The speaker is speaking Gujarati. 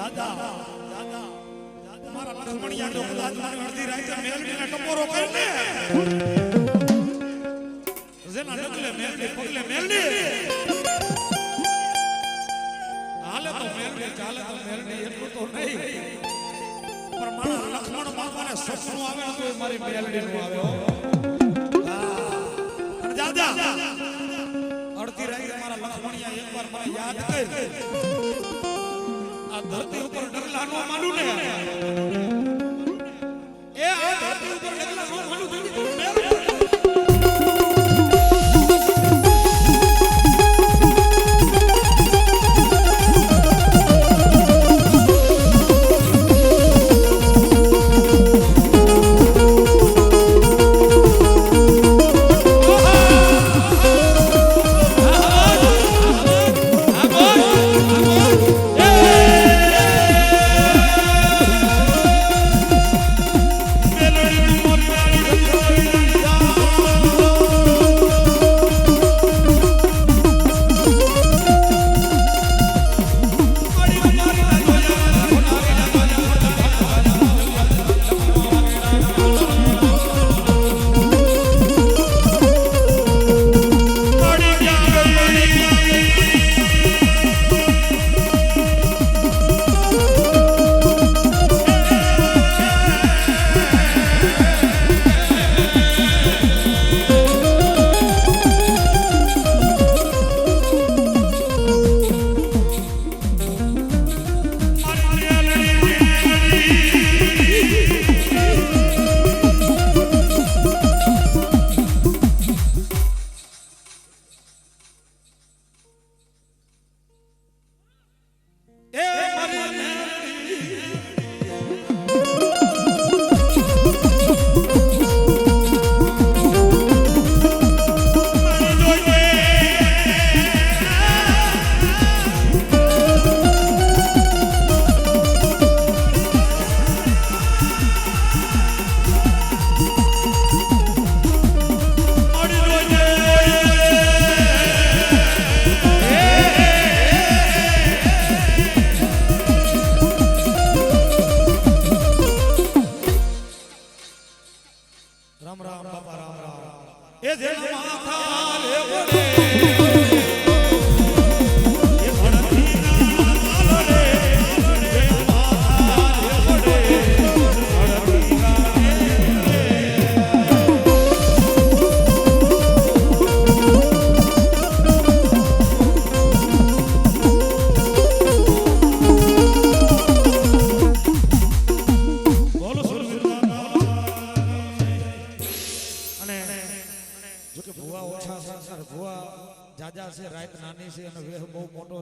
દાદા મારા લક્ષ્મણિયા જો કદાચ મને અડધી રાતે મેલડીને ટપોરો કરીને જેના નકલે મેલડી પગલે મેલડી હાલે તો મેલડી ચાલે તો મેલડી એટલું તો નહીં પણ મારા લક્ષ્મણ બાપાને સપનું આવે તો મારી મેલડીનું આવે અને દાદા અડધી રાતે મારા લક્ષ્મણિયા એકવાર મને યાદ કર આ ધરતી ઉપર ડગલા નો માનું ને એ આ ધરતી ઉપર ડગલા નો માનું રામ રામ બાપા રામ રામ એ જેના માથા લે પડે એ ધરતી ના લાલે જેના માથા લે પડે ધરતી ના બોલો ભુવા ઓછા છે ભુવા જાજા છે રાત નાની છે અને વેહ બહુ મોટો